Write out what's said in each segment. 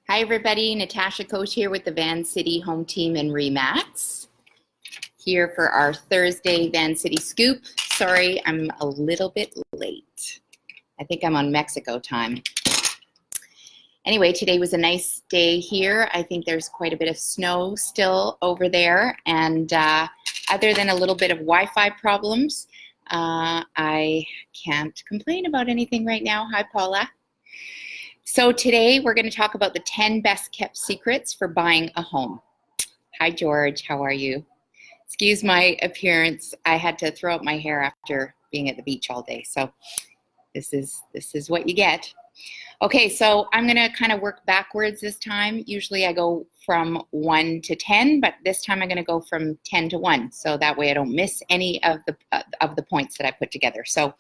Hi everybody, Natasha Coach here with the Van City Home Team in RE/MAX. Here for our Thursday Van City Scoop. Sorry, I'm a little bit late. I think I'm on Mexico time. Anyway, today was a nice day here. I think there's quite a bit of snow still over there, and other than a little bit of Wi-Fi problems, I can't complain about anything right now. Hi Paula. So today we're going to talk about the 10 best kept secrets for buying a home. Hi George, how are you? Excuse my appearance. I had to throw out my hair after being at the beach all day. So this is what you get. Okay, so I'm going to kind of work backwards this time. Usually I go from 1 to 10, but this time I'm going to go from 10 to 1. So that way I don't miss any of the points that I put together. So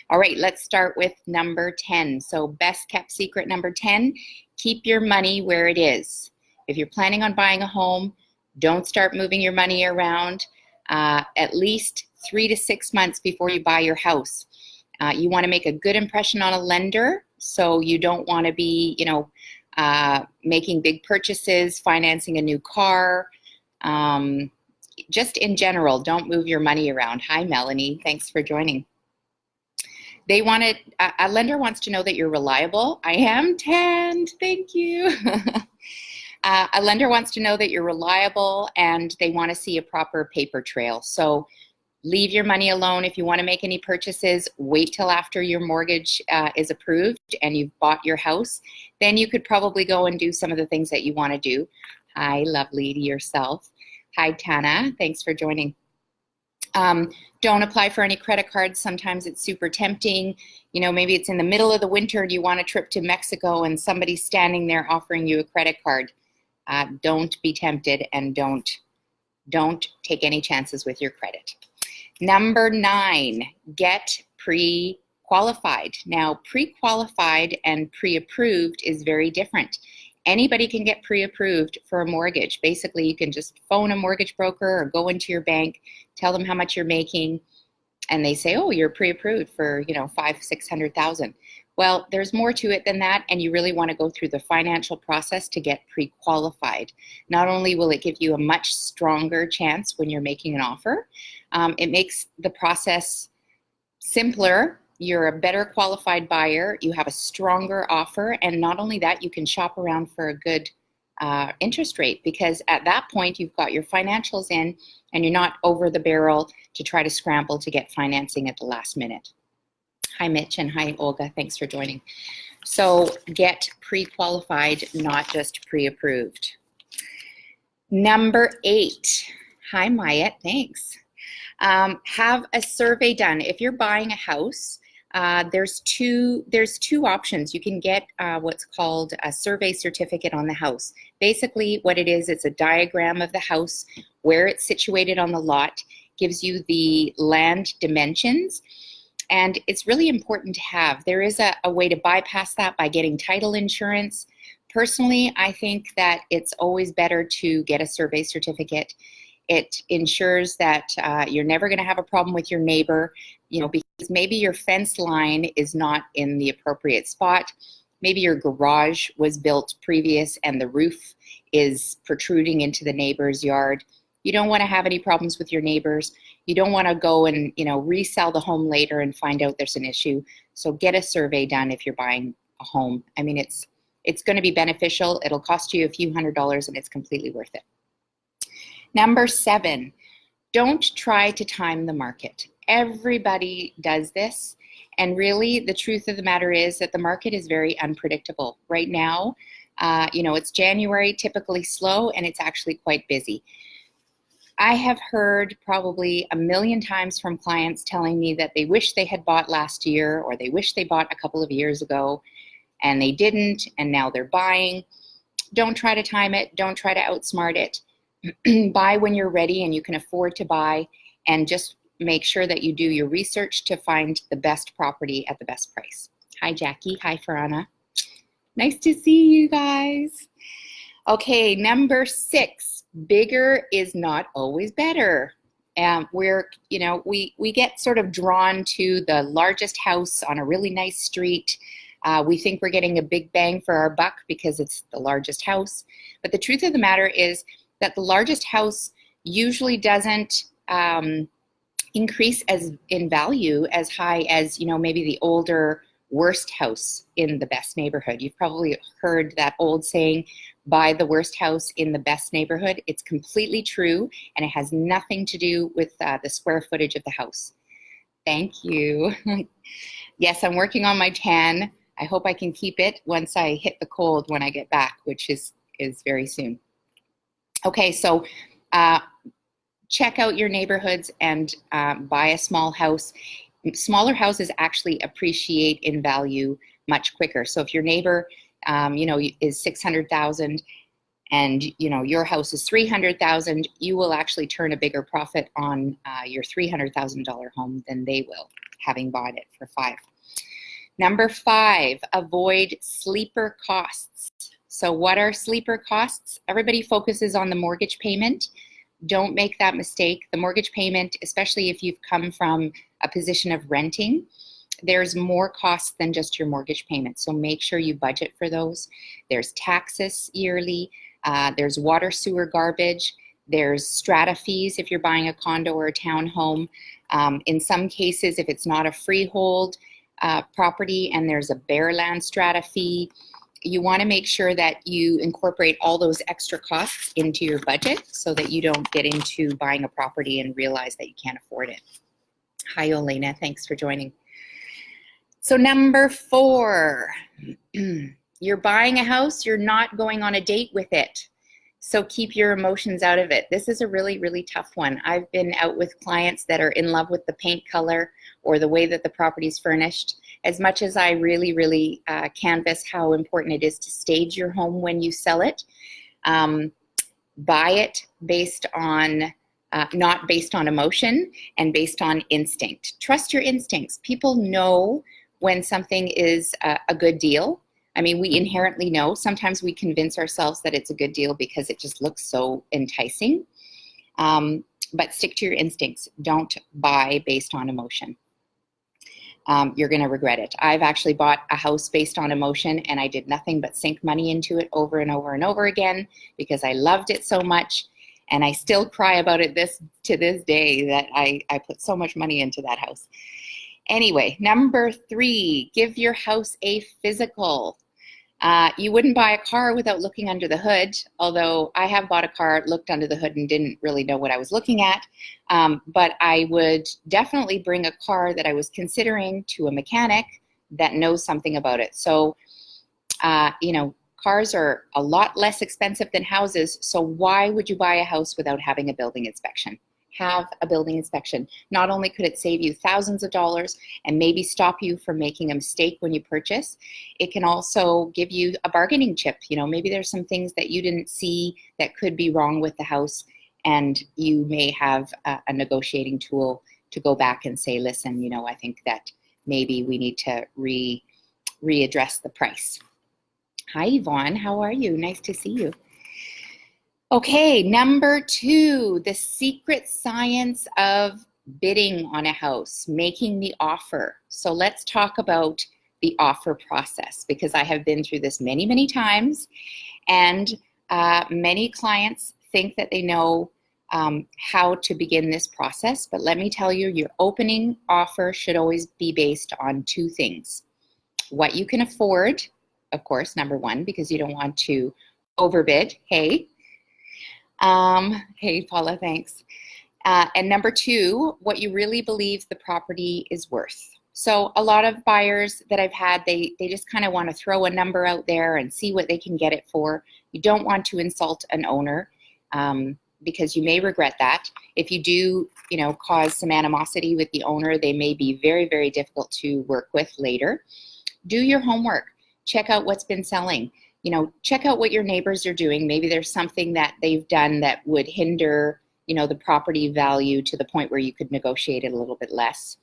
all right, let's start with number 10. So best kept secret number 10, keep your money where it is. If you're planning on buying a home, don't start moving your money around at least 3 to 6 months before you buy your house. You want to make a good impression on a lender, so you don't want to be, making big purchases, financing a new car. Just in general, don't move your money around. Hi, Melanie. Thanks for joining. A lender wants to know that you're reliable. I am tanned, thank you. A lender wants to know that you're reliable, and they want to see a proper paper trail. So leave your money alone. If you want to make any purchases, wait till after your mortgage is approved and you've bought your house. Then you could probably go and do some of the things that you want to do. Hi, lovely to yourself. Hi, Tana. Thanks for joining. Don't apply for any credit cards. Sometimes it's super tempting. You know, maybe it's in the middle of the winter and you want a trip to Mexico and somebody's standing there offering you a credit card. Don't be tempted, and don't take any chances with your credit. Number 9, get pre-qualified. Now, pre-qualified and pre-approved is very different. Anybody can get pre-approved for a mortgage. Basically, you can just phone a mortgage broker or go into your bank, tell them how much you're making, and they say, oh, you're pre-approved for, $500,000-$600,000. Well, there's more to it than that, and you really want to go through the financial process to get pre-qualified. Not only will it give you a much stronger chance when you're making an offer, it makes the process simpler. You're a better qualified buyer, you have a stronger offer, and not only that, you can shop around for a good interest rate, because at that point you've got your financials in and you're not over the barrel to try to scramble to get financing at the last minute. Hi Mitch, and hi Olga, thanks for joining. So get pre-qualified, not just pre-approved. Number 8, hi Maya, thanks. Have a survey done. If you're buying a house, there's two options. You can get what's called a survey certificate on the house. Basically what it is, it's a diagram of the house, where it's situated on the lot, gives you the land dimensions, and it's really important to have. There is a way to bypass that by getting title insurance. Personally, I think that it's always better to get a survey certificate. It ensures that you're never going to have a problem with your neighbor, because maybe your fence line is not in the appropriate spot. Maybe your garage was built previous and the roof is protruding into the neighbor's yard. You don't want to have any problems with your neighbors. You don't want to go and resell the home later and find out there's an issue. So get a survey done if you're buying a home. I mean, it's going to be beneficial. It'll cost you a few $100s and it's completely worth it. Number 7, don't try to time the market. Everybody does this, and really the truth of the matter is that the market is very unpredictable. Right now, it's January, typically slow, and it's actually quite busy. I have heard probably 1,000,000 times from clients telling me that they wish they had bought last year, or they wish they bought a couple of years ago, and they didn't, and now they're buying. Don't try to time it. Don't try to outsmart it. Buy when you're ready and you can afford to buy, and just make sure that you do your research to find the best property at the best price. Hi Jackie, hi Farana. Nice to see you guys. Okay, number 6, bigger is not always better. We get sort of drawn to the largest house on a really nice street. We think we're getting a big bang for our buck because it's the largest house. But the truth of the matter is that the largest house usually doesn't increase as in value as high as, maybe the older, worst house in the best neighborhood. You've probably heard that old saying, buy the worst house in the best neighborhood. It's completely true, and it has nothing to do with the square footage of the house. Thank you. Yes, I'm working on my tan. I hope I can keep it once I hit the cold when I get back, which is very soon. Okay, so check out your neighborhoods and buy a small house. Smaller houses actually appreciate in value much quicker. So if your neighbor, is 600,000 and, your house is 300,000, you will actually turn a bigger profit on your $300,000 home than they will, having bought it for 5. Number 5, avoid sleeper costs. So what are sleeper costs? Everybody focuses on the mortgage payment. Don't make that mistake. The mortgage payment, especially if you've come from a position of renting, there's more costs than just your mortgage payment. So make sure you budget for those. There's taxes yearly. There's water, sewer, garbage. There's strata fees if you're buying a condo or a townhome. In some cases, if it's not a freehold property and there's a bare land strata fee, you want to make sure that you incorporate all those extra costs into your budget so that you don't get into buying a property and realize that you can't afford it. Hi, Olena. Thanks for joining. So number 4, you're buying a house, you're not going on a date with it. So keep your emotions out of it. This is a really, really tough one. I've been out with clients that are in love with the paint color or the way that the property is furnished. As much as I really, really canvass how important it is to stage your home when you sell it, buy it based on, not based on emotion and based on instinct. Trust your instincts. People know when something is a good deal. I mean, we inherently know. Sometimes we convince ourselves that it's a good deal because it just looks so enticing. But stick to your instincts. Don't buy based on emotion. You're going to regret it. I've actually bought a house based on emotion, and I did nothing but sink money into it over and over and over again because I loved it so much. And I still cry about it to this day that I put so much money into that house. Anyway, number 3, give your house a physical. You wouldn't buy a car without looking under the hood, although I have bought a car, looked under the hood, and didn't really know what I was looking at. But I would definitely bring a car that I was considering to a mechanic that knows something about it. So, cars are a lot less expensive than houses, so why would you buy a house without having a building inspection? Have a building inspection. Not only could it save you thousands of dollars and maybe stop you from making a mistake when you purchase, it can also give you a bargaining chip. Maybe there's some things that you didn't see that could be wrong with the house, and you may have a negotiating tool to go back and say, listen, I think that maybe we need to readdress the price. Hi, Yvonne. How are you? Nice to see you. Okay, number 2, the secret science of bidding on a house, making the offer. So let's talk about the offer process, because I have been through this many, many times, and many clients think that they know how to begin this process. But let me tell you, your opening offer should always be based on 2 things. What you can afford, of course, number 1, because you don't want to overbid. Hey, Paula, thanks. And number 2, what you really believe the property is worth. So a lot of buyers that I've had, they just kind of want to throw a number out there and see what they can get it for. You don't want to insult an owner because you may regret that. If you do, cause some animosity with the owner, they may be very, very difficult to work with later. Do your homework. Check out what's been selling. Check out what your neighbors are doing. Maybe there's something that they've done that would hinder, the property value to the point where you could negotiate it a little bit less.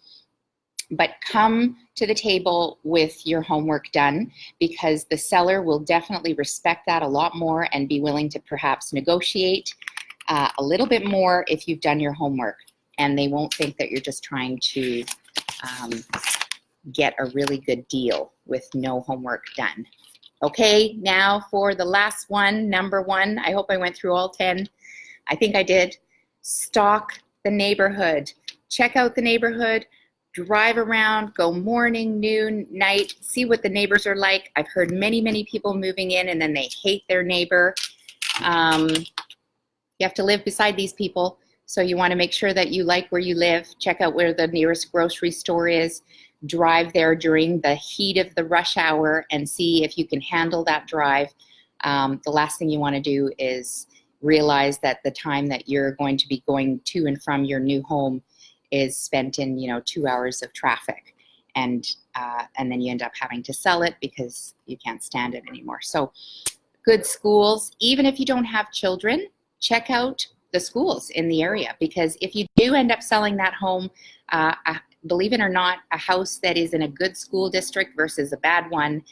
But come to the table with your homework done, because the seller will definitely respect that a lot more and be willing to perhaps negotiate a little bit more if you've done your homework. And they won't think that you're just trying to get a really good deal with no homework done. Okay, now for the last one, number 1. I hope I went through all 10. I think I did. Stalk the neighborhood. Check out the neighborhood. Drive around, go morning, noon, night, see what the neighbors are like. I've heard many, many people moving in and then they hate their neighbor. You have to live beside these people, so you want to make sure that you like where you live. Check out where the nearest grocery store is. Drive there during the heat of the rush hour and see if you can handle that drive. The last thing you want to do is realize that the time that you're going to be going to and from your new home is spent in 2 hours of traffic, and then you end up having to sell it because you can't stand it anymore. So good schools, even if you don't have children, check out the schools in the area, because if you do end up selling that home, believe it or not, a house that is in a good school district versus a bad one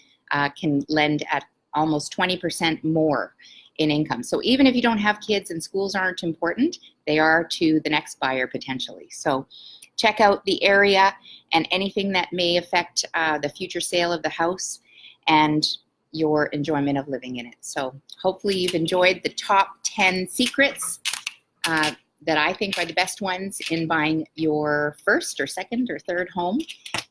can lend at almost 20% more in income. So even if you don't have kids and schools aren't important, they are to the next buyer potentially. So check out the area and anything that may affect the future sale of the house and your enjoyment of living in it. So hopefully you've enjoyed the top 10 secrets that I think are the best ones in buying your first or second or third home.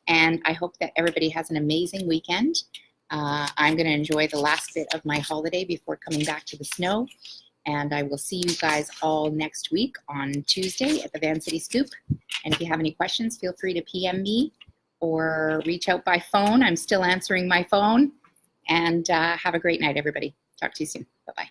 And I hope that everybody has an amazing weekend. I'm going to enjoy the last bit of my holiday before coming back to the snow. And I will see you guys all next week on Tuesday at the Van City Scoop. And if you have any questions, feel free to PM me or reach out by phone. I'm still answering my phone. And have a great night, everybody. Talk to you soon. Bye-bye.